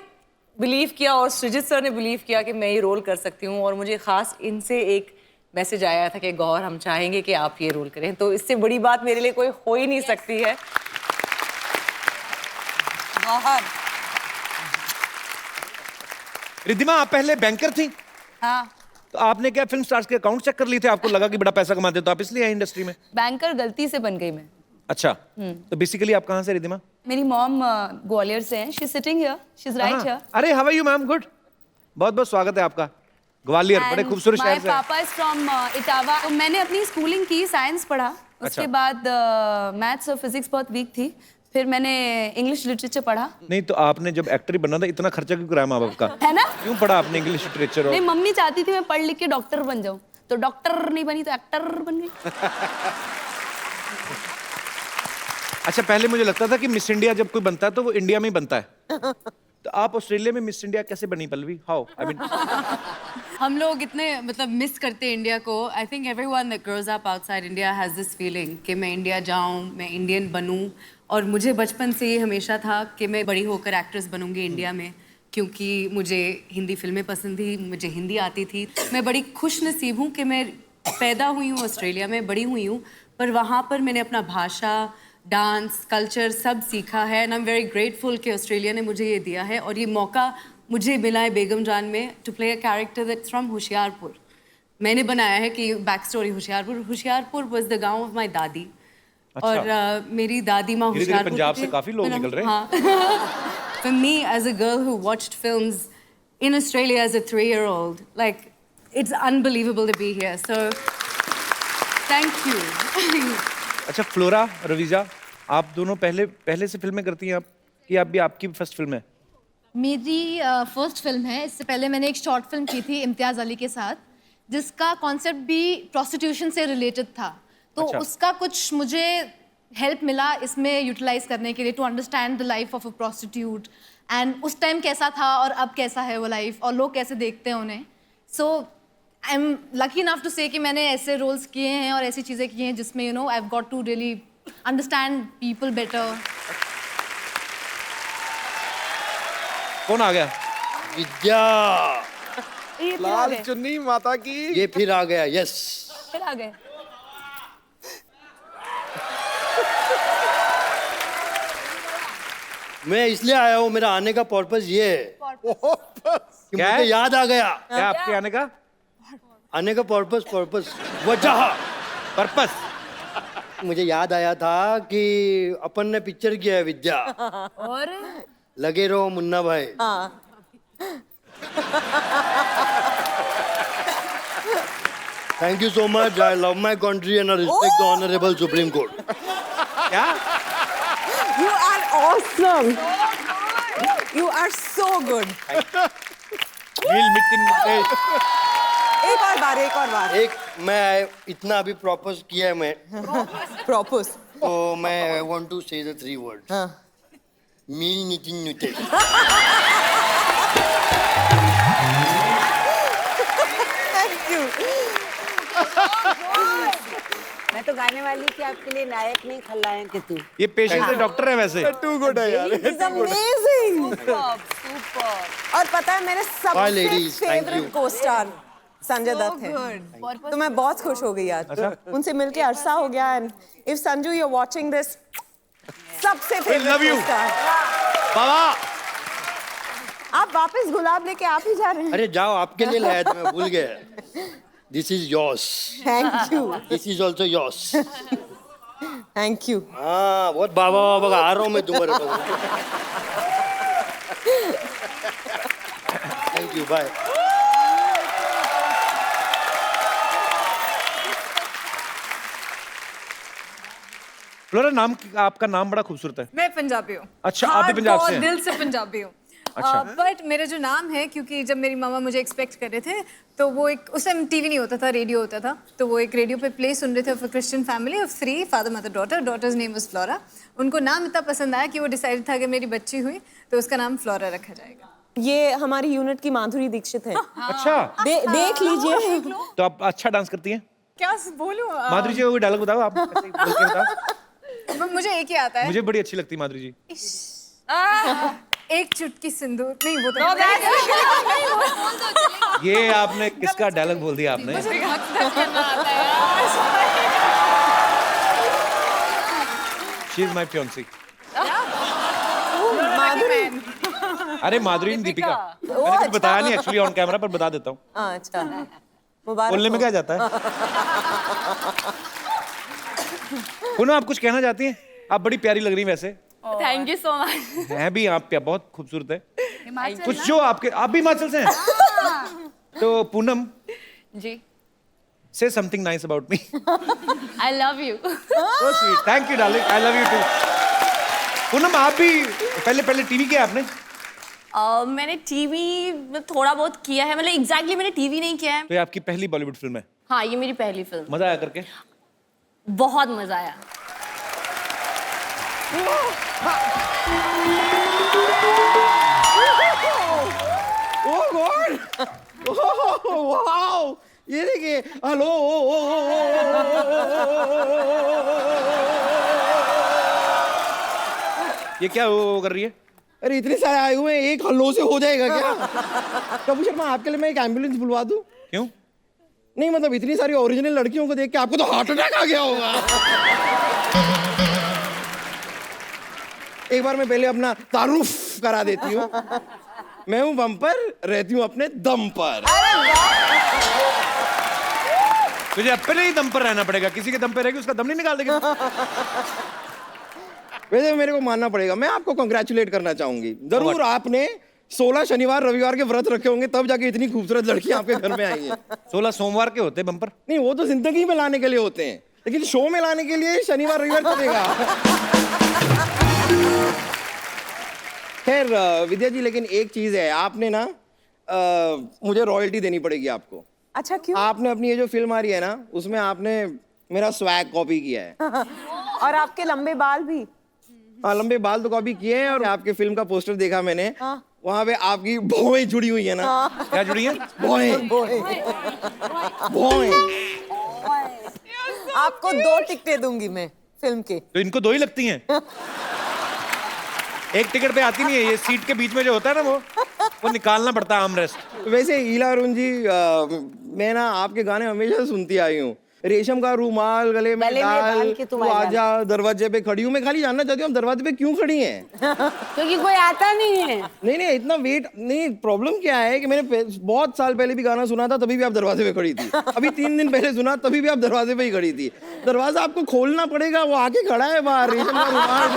Speaker 10: बिलीव किया और सृजित सर ने बिलीव किया कि मैं ये रोल कर सकती हूँ। और मुझे ख़ास इनसे एक मैसेज आया था कि गौर हम चाहेंगे कि आप ये रोल करें, तो इससे बड़ी बात मेरे लिए कोई हो ही नहीं सकती है। गौहर।
Speaker 3: रिद्धिमा आप पहले बैंकर थी?
Speaker 6: हाँ,
Speaker 3: तो आपने क्या फिल्म स्टार्स के अकाउंट चेक कर लिए थे? आपको लगा कि बड़ा पैसा कमाते हो तो आप इसलिए आए इंडस्ट्री में?
Speaker 6: बैंकर गलती से बन गई मैं।
Speaker 3: अच्छा, तो बेसिकली आप कहाँ से रिद्धिमा?
Speaker 6: मेरी मॉम ग्वालियर से हैं। She is sitting here, she is right here.
Speaker 3: अरे how are you ma'am? Good, बहुत बहुत स्वागत है आपका। ग्वालियर बड़े खूबसूरत शहर से।
Speaker 6: माय पापा इज फ्रॉम इटावा। तो मैंने अपनी स्कूलिंग की, साइंस पढ़ा, उसके बाद मैथ्स और फिजिक्स बहुत वीक थी, फिर मैंने इंग्लिश लिटरेचर पढ़ा।
Speaker 3: नहीं तो आपने जब एक्टर ही बनना था इतना खर्चा क्यों कराया माँ बाप का?
Speaker 6: है ना?
Speaker 3: क्यों पढ़ा आपने इंग्लिश लिटरेचर?
Speaker 6: नहीं, मम्मी चाहती थी मैं पढ़ लिख के डॉक्टर बन जाऊं, तो डॉक्टर नहीं बनी तो एक्टर बन गई।
Speaker 3: अच्छा, पहले मुझे लगता था कि मिस इंडिया जब कोई बनता है तो वो इंडिया में ही बनता है। तो आप ऑस्ट्रेलिया में मिस इंडिया कैसे बनी पल्लवी? हाउ? आई मीन
Speaker 12: हम लोग इतने मतलब मिस करते हैं इंडिया को। I think everyone that grows up outside India has this feeling कि मैं इंडिया जाऊं, मैं इंडियन बनूं। और मुझे बचपन से ये हमेशा था कि मैं बड़ी होकर एक्ट्रेस बनूंगी इंडिया में, क्योंकि मुझे हिंदी फिल्में पसंद थी, मुझे हिंदी आती थी। मैं बड़ी खुश नसीब हूँ कि मैं पैदा हुई हूँ ऑस्ट्रेलिया में, बड़ी हुई हूँ, पर वहाँ पर मैंने अपना भाषा, डांस, कल्चर सब सीखा है। And I am very grateful कि ऑस्ट्रेलिया ने मुझे ये दिया है और ये मौका मुझे मिला है बेगम जान में to play a character that's from Hoshiarpur. मैंने बनाया है कि back story Hoshiarpur was the gaon of my dadi.
Speaker 3: अच्छा।
Speaker 12: और मेरी दादी माँ होशियारपुर
Speaker 3: पंजाब से काफी लोग निकल रहे हैं।
Speaker 12: हाँ। For me as a girl who watched films in Australia as a 3-year-old, like it's unbelievable to be here. So thank you.
Speaker 3: अच्छा, फ्लोरा, रवीजा, आप दोनों पहले से फिल्में करती हैं आप, कि आप भी आपकी फर्स्ट फिल्म है?
Speaker 4: मेरी फर्स्ट फिल्म है। इससे पहले मैंने एक शॉर्ट फिल्म की थी इम्तियाज़ अली के साथ, जिसका कॉन्सेप्ट भी प्रोस्टिट्यूशन से रिलेटेड था। तो
Speaker 3: अच्छा।
Speaker 4: उसका कुछ मुझे हेल्प मिला इसमें यूटिलाइज करने के लिए, to understand the life of a prostitute and उस टाइम कैसा था और अब कैसा है वो लाइफ और लोग कैसे देखते हैं उन्हें। So I am lucky enough to say कि मैंने ऐसे रोल्स किए हैं और ऐसी चीज़ें की हैं जिसमें you know I have got to really understand people better.
Speaker 3: कौन आ गया?
Speaker 11: विद्या।
Speaker 9: लाल चुन्नी माता की।
Speaker 11: ये फिर आ गया। यस,
Speaker 6: फिर आ गए।
Speaker 11: मैं इसलिए आया हूँ, मेरा आने का पर्पस ये है कि
Speaker 3: क्या
Speaker 11: मुझे
Speaker 3: है?
Speaker 11: याद आ गया।
Speaker 3: क्या आपके आने का
Speaker 11: आने का पर्पस वजह
Speaker 3: पर्पस?
Speaker 11: मुझे याद आया था कि अपन ने पिक्चर किया है विद्या,
Speaker 6: और
Speaker 11: लगे Raho Munna Bhai. Thank you so much. I love my country and I respect the honourable supreme court.
Speaker 3: क्या?
Speaker 1: You are awesome. You are so good.
Speaker 3: Neil Nitin
Speaker 1: एक और बार।
Speaker 11: एक मैं इतना अभी प्रॉपोज किया है मैं,
Speaker 1: Propose.
Speaker 11: तो मैं want to say the 3 words. मील नितिन नुते।
Speaker 1: Thank you.
Speaker 2: मैं तो गाने वाली थी आपके लिए, नायक नहीं खलनायक है तू।
Speaker 3: ये पेशेंट से डॉक्टर है वैसे।
Speaker 9: टू गुड है यार।
Speaker 1: He's amazing. और पता है मेरे
Speaker 11: Bye, ladies.
Speaker 1: सबसे
Speaker 11: Thank
Speaker 1: favourite
Speaker 11: you.
Speaker 1: Co-star Sanjay Dutt है। तो मैं बहुत खुश हो गई आज। उनसे मिलके अरसा हो गया। And if Sanju you are watching this, सबसे
Speaker 3: love
Speaker 1: favourite
Speaker 3: you.
Speaker 1: Co-star.
Speaker 3: Baba
Speaker 1: आप वापस गुलाब लेके आप ही जा रहे हैं।
Speaker 11: अरे जाओ, आपके लिए लाया था, मैं भूल गया। This is yours.
Speaker 1: Thank you.
Speaker 11: This is also yours.
Speaker 1: Thank you.
Speaker 11: हाँ, बहुत बाबा बाबा आ रहा हूँ मैं तुम्हारे पास। Thank you, bye.
Speaker 3: फ्लोरा, आपका नाम बड़ा खूबसूरत है।
Speaker 13: मैं पंजाबी हूँ।
Speaker 3: अच्छा, आप भी पंजाब से हैं?
Speaker 13: दिल से पंजाबी हूँ।
Speaker 3: अच्छा।
Speaker 13: बट मेरा जो नाम है, क्योंकि जब मेरी मामा मुझे एक्सपेक्ट कर रहे थे, तो वो एक, उस टाइम टीवी नहीं होता था, रेडियो होता था, तो वो एक रेडियो पे प्ले सुन रहे थे of a Christian family of 3, father mother daughter. Daughter's name was Flora. उनको नाम इतना पसंद आया कि वो डिसाइड था कि मेरी बच्ची हुई तो उसका नाम फ्लोरा रखा जाएगा।
Speaker 1: ये हमारी यूनिट की माधुरी दीक्षित है।
Speaker 3: अच्छा।
Speaker 1: देख लीजिए।
Speaker 3: तो आप अच्छा डांस करती हैं?
Speaker 13: क्या बोलूँ?
Speaker 3: माधुरी जी, कोई डायलॉग बताओ आप, ऐसे ही बोल के बताओ।
Speaker 13: मुझे एक ही आता है।
Speaker 3: मुझे बड़ी अच्छी लगती है माधुरी जी।
Speaker 13: एक चुटकी सिंदूर। नहीं, वो तो
Speaker 3: ये आपने किसका डायलॉग बोल दिया आपने? She is my fiancée. अरे माधुरी ने दीपिका। मैंने कुछ बताया नहीं एक्चुअली ऑन कैमरा, पर बता देता हूँ।
Speaker 1: अच्छा, मुबारक
Speaker 3: बोलने में
Speaker 1: हो।
Speaker 3: क्या जाता है? पुनः आप कुछ कहना चाहती हैं? आप बड़ी प्यारी लग रही हैं वैसे।
Speaker 8: Thank you so much.
Speaker 3: हैं भी आप क्या, बहुत खूबसूरत है। कुछ जो आपके, आप भी हिमाचल से हैं? तो पूनम
Speaker 8: जी,
Speaker 3: say something nice about me.
Speaker 8: I love you.
Speaker 3: So sweet. Thank you, darling. I love you too. Poonam, आप भी पहले टीवी किया आपने?
Speaker 8: मैंने टीवी में थोड़ा बहुत किया है, मतलब एग्जैक्टली मैंने टीवी नहीं किया है।
Speaker 3: तो ये आपकी पहली बॉलीवुड फिल्म है?
Speaker 8: हाँ, ये मेरी पहली फिल्म।
Speaker 3: मजा आया करके?
Speaker 8: बहुत मजा आया।
Speaker 9: ओह गॉड, ओह वाओ, ये देखिए, हेलो,
Speaker 3: ये क्या वो कर रही है?
Speaker 9: अरे इतने सारे आए हुए हैं, एक हल्लो से हो जाएगा क्या? कपूर शर्मा, आपके लिए मैं एक एम्बुलेंस बुलवा दूं?
Speaker 3: क्यों?
Speaker 9: नहीं मतलब इतनी सारी ओरिजिनल लड़कियों को देख के आपको तो हार्ट अटैक आ गया होगा। एक बार मैं पहले अपना तारुफ करा देती हूँ। मैं हूँ बम्पर, रहती हूँ अपने दम पर।
Speaker 3: तुझे अपने ही दम पर रहना पड़ेगा, किसी के दम पे रहेगी उसका दम नहीं निकाल देगी।
Speaker 9: वैसे मेरे को मानना पड़ेगा, मैं आपको कंग्रेचुलेट करना चाहूंगी। जरूर आपने 16 शनिवार रविवार के व्रत रखे होंगे, तब जाके इतनी खूबसूरत लड़कियां आपके घर में आई हैं।
Speaker 3: 16 सोमवार के होते बम्पर?
Speaker 9: नहीं, वो तो जिंदगी में लाने के लिए होते हैं, लेकिन शो में लाने के लिए शनिवार रविवार चलेगा। खैर विद्या जी, लेकिन एक चीज है, आपने ना मुझे रॉयल्टी देनी पड़ेगी आपको।
Speaker 1: अच्छा, क्यों?
Speaker 9: आपने अपनी ये जो फिल्म आ रही है ना, उसमें आपने मेरा स्वैग कॉपी किया है।
Speaker 1: और आपके लंबे बाल भी।
Speaker 9: हाँ, लंबे बाल तो कॉपी किए हैं, और आपके फिल्म का पोस्टर देखा मैंने। वहाँ पे आपकी भौएं जुड़ी हुई है ना।
Speaker 3: क्या जुड़ी है?
Speaker 9: भौएं। भौएं।
Speaker 1: आपको 2 टिकटें दूंगी मैं फिल्म के।
Speaker 3: तो इनको 2 ही लगती हैं? एक टिकट पे आती नहीं है, ये सीट के बीच में जो होता है ना, वो निकालना पड़ता है आर्मरेस्ट।
Speaker 9: वैसे ईला अरुण जी, मैं ना आपके गाने हमेशा सुनती आई हूँ। रेशम का रूमाल गले में डाल, तू आजा, दरवाजे पे खड़ी हूँ। मैं खाली जानना चाहती हूँ आप दरवाजे पे क्यों खड़ी हैं?
Speaker 2: क्योंकि कोई आता नहीं है।
Speaker 9: नहीं, इतना वेट नहीं। प्रॉब्लम क्या है कि मैंने बहुत साल पहले भी गाना सुना था, तभी भी आप दरवाजे पे खड़ी थी। अभी 3 दिन पहले सुना, तभी भी आप दरवाजे पे ही खड़ी थी। दरवाजा आपको खोलना पड़ेगा, वो आके खड़ा है बाहर, रेशम का रूमाल।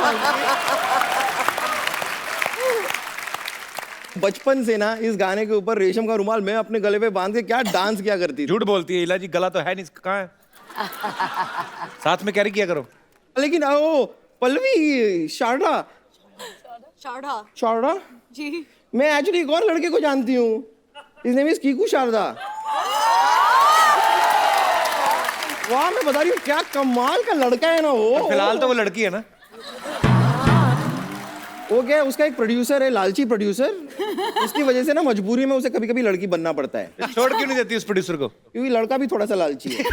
Speaker 9: बचपन से ना इस गाने के ऊपर रेशम का रुमाल मैं अपने गले पे बांध के क्या डांस किया करती थी।
Speaker 3: झूठ बोलती है इला जी, गला तो है नहीं, कहाँ है? साथ में कैरी किया करो।
Speaker 9: लेकिन ओ पल्लवी, शारदा
Speaker 13: जी,
Speaker 9: मैं एक्चुअली एक और लड़के को जानती हूँ। His name is Kiku Sharda. वाह, मैं बता रही हूँ क्या कमाल का लड़का है ना वो।
Speaker 3: फिलहाल तो वो लड़की है ना।
Speaker 9: वो क्या है, उसका एक प्रोड्यूसर है, लालची प्रोड्यूसर। उसकी वजह से ना मजबूरी में उसे कभी कभी लड़की बनना पड़ता है।
Speaker 3: छोड़ क्यों नहीं देती उस प्रोड्यूसर को?
Speaker 9: क्योंकि लड़का भी थोड़ा सा लालची है।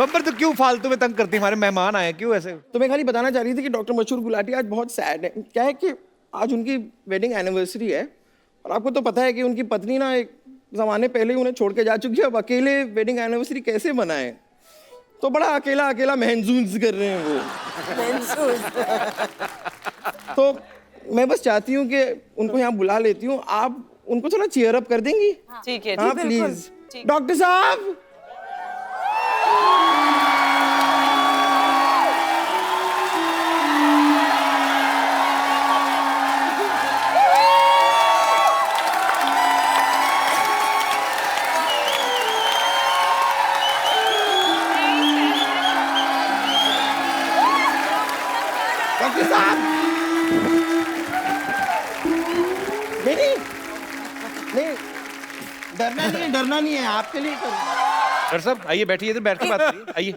Speaker 3: बब्बर तो क्यों फालतू में तंग करती है? हमारे मेहमान आए, क्यों ऐसे?
Speaker 9: तो मैं खाली बताना चाह रही थी कि डॉक्टर मशहूर गुलाटी आज बहुत सैड है। क्या है कि आज उनकी वेडिंग एनिवर्सरी है और आपको तो पता है कि उनकी पत्नी ना एक ज़माने पहले ही उन्हें छोड़ के जा चुकी है। अब अकेले वेडिंग एनिवर्सरी कैसे मनाएं? तो बड़ा अकेला अकेला महसूस कर रहे हैं वो। तो मैं बस चाहती हूँ कि उनको यहाँ बुला लेती हूँ, आप उनको थोड़ा चीयर अप कर देंगी?
Speaker 10: ठीक है,
Speaker 9: हाँ प्लीज। डॉक्टर साहब, डॉक्टर साहब, नहीं, डरना नहीं है, आपके लिए कर।
Speaker 3: डॉक्टर साहब आइए, बैठिए, इधर बैठ के बात करिए। आइए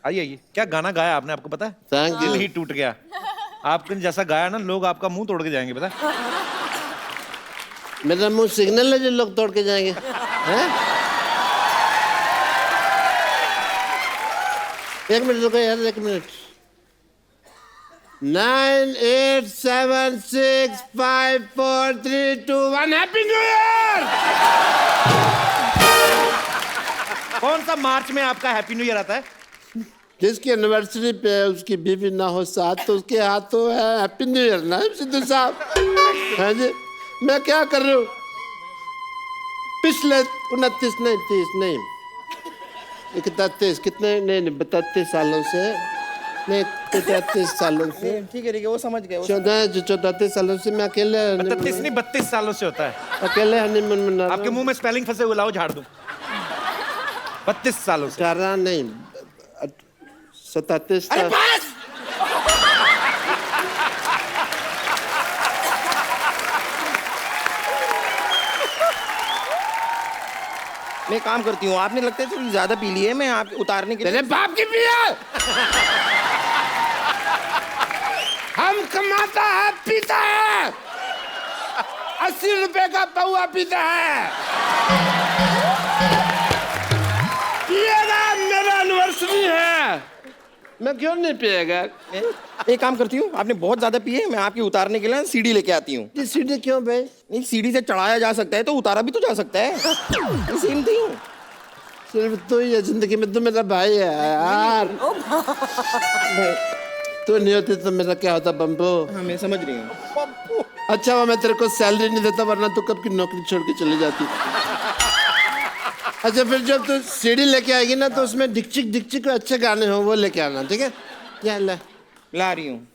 Speaker 3: आइए आइए। क्या गाना गाया आपने, आपको पता है?
Speaker 11: Thank you.
Speaker 3: दिल ही टूट गया। आपने जैसा गाया ना, लोग आपका मुंह तोड़ के जाएंगे, पता है?
Speaker 11: मेरा मुंह सिग्नल है जो लोग तोड़ के जाएंगे, हैं? एक मिनट रुको यार, एक मिनट। 9, 8, 7, 6, 5, 4, 3, 2, 1 happy new year.
Speaker 3: कौन सा मार्च में आपका हैप्पी न्यू ईयर आता है?
Speaker 11: जिसकी एनिवर्सरी पे उसकी बीवी ना हो साथ, तो उसके हाथों है हैप्पी न्यू ईयर ना सिद्धू साहब। हाँ जी, मैं क्या कर रहा हूँ? पिछले 29 नहीं 30 नहीं 31 कितने नहीं 32 सालों से नहीं 33 सालों से।
Speaker 9: ठीक है वो समझ गए।
Speaker 11: 34 सालों से मैं अकेले
Speaker 3: 32 नहीं 32 सालों से होता है।
Speaker 11: अकेले हनीमून मना रहा हूँ।
Speaker 3: आपके मुंह में स्पेलिंग फंसे हुए, लाओ झाड़ दूं। 32 सालों से।
Speaker 11: 18 नहीं 37।
Speaker 9: अरे बस! मैं काम करती हूँ, आपने लगता है थोड़ी ज्यादा पी ली है, मैं आप उतारने के लिए।
Speaker 11: तेरे बाप की पिया। हम कमाता है पीता है, 80 रुपए का पौआ पीता है। पिएगा, मेरा एनिवर्सरी है, मैं क्यों नहीं पिएगा?
Speaker 9: एक काम करती हूँ, आपने बहुत ज्यादा पिए, मैं आपकी उतारने के लिए सीढ़ी लेके आती हूँ।
Speaker 11: सीढ़ी क्यों भाई?
Speaker 9: नहीं, सीढ़ी से चढ़ाया जा सकता है तो उतारा भी तो जा सकता है। Same thing.
Speaker 11: सिर्फ तू ही है जिंदगी में, तू मेरा भाई है यार। तू नहीं होती तो मेरा क्या होता बम्बो?
Speaker 9: हाँ मैं समझ रही हूँ।
Speaker 11: अच्छा वो मैं तेरे को सैलरी नहीं देता, वरना तू कब की नौकरी छोड़ के चली जाती। अच्छा फिर जब तू सीडी लेके आएगी ना, तो उसमें डिक्चिक डिक्चिक अच्छे गाने हो वो लेके आना, ठीक है? क्या
Speaker 9: ला रही हूँ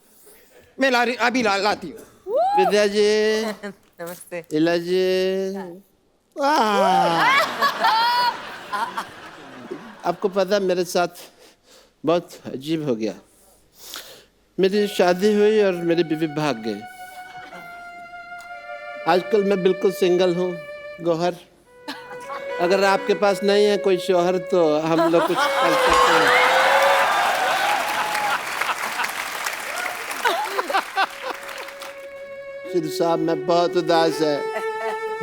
Speaker 9: मैं, अभी लाती हूँ।
Speaker 11: विद्या जी,
Speaker 10: नमस्ते।
Speaker 11: इला जी, आपको पता मेरे साथ बहुत अजीब हो गया। मेरी शादी हुई और मेरी बीवी भाग गई। आजकल मैं बिल्कुल सिंगल हूँ गौहर। अगर आपके पास नहीं है कोई शौहर तो हम लोग कुछ कर सकते हैं। सिद्धू साहब मैं बहुत उदास है,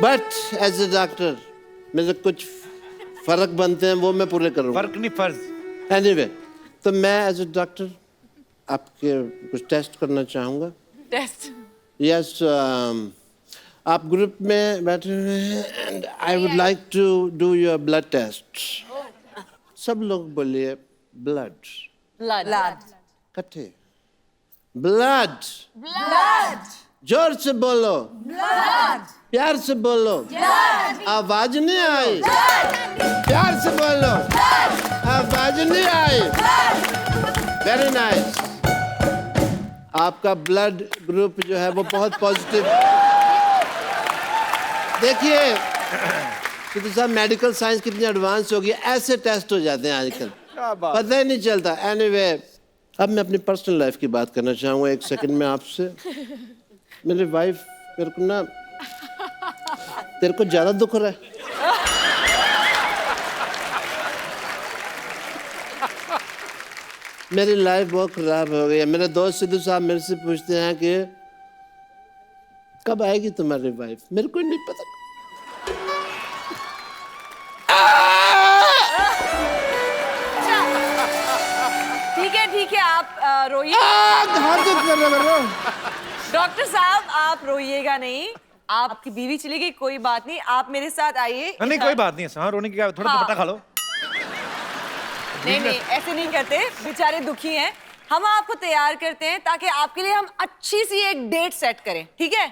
Speaker 11: बट एज ए डॉक्टर मेरे कुछ फर्क बनते हैं, वो मैं पूरे करूँगा।
Speaker 3: फर्क नहीं, फर्ज।
Speaker 11: एनीवे, तो मैं एज ए डॉक्टर आपके कुछ टेस्ट करना चाहूँगा।
Speaker 10: टेस्ट?
Speaker 11: यस, आप ग्रुप में बैठे हुए हैं and I would like to do your blood test. सब लोग बोलिए ब्लड।
Speaker 10: ब्लड।
Speaker 11: इकट्ठे ब्लड।
Speaker 8: ब्लड।
Speaker 11: जोर से बोलो।
Speaker 8: ब्लड।
Speaker 11: प्यार से बोलो।
Speaker 8: ब्लड।
Speaker 11: आवाज नहीं आई। प्यार से बोलो। आवाज नहीं आई। Very nice. आपका ब्लड ग्रुप जो है वो बहुत पॉजिटिव। देखिए सिद्धू साहब, मेडिकल साइंस कितनी एडवांस हो गई, ऐसे टेस्ट हो जाते हैं आजकल, पता ही नहीं चलता। एनीवे, अब मैं अपनी पर्सनल लाइफ की बात करना चाहूँगा एक सेकंड में आपसे। मेरी वाइफ मेरे को ना, तेरे को ज्यादा दुख हो रहा है? मेरी लाइफ बहुत खराब हो गई है। मेरे दोस्त सिद्धू साहब मेरे से पूछते हैं कि कब आएगी तुम्हारी वाइफ? मेरे को नहीं पता।
Speaker 10: ठीक है, आप रोइए। डॉक्टर साहब आप रोइएगा नहीं, आपकी बीवी चली गई, कोई बात नहीं, आप मेरे साथ आइए।
Speaker 3: नहीं कोई बात नहीं है, हाँ रोने की क्या, थोड़ा दुपट्टा खा लो।
Speaker 10: नहीं नहीं, ऐसे नहीं करते, बेचारे दुखी हैं। हम आपको तैयार करते हैं ताकि आपके लिए हम अच्छी सी एक डेट सेट करें, ठीक है?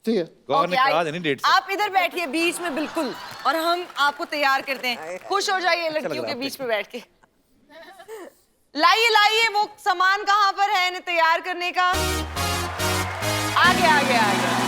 Speaker 11: ठीक है।
Speaker 3: गौहर ने कहा नहीं डेट से।
Speaker 10: आप इधर बैठिए बीच में बिल्कुल, और हम आपको तैयार करते हैं। खुश हो जाइए लड़कियों के बीच में बैठ के। लाइए लाइए, वो सामान कहाँ पर है इन्हें तैयार करने का? आगे आगे आगे।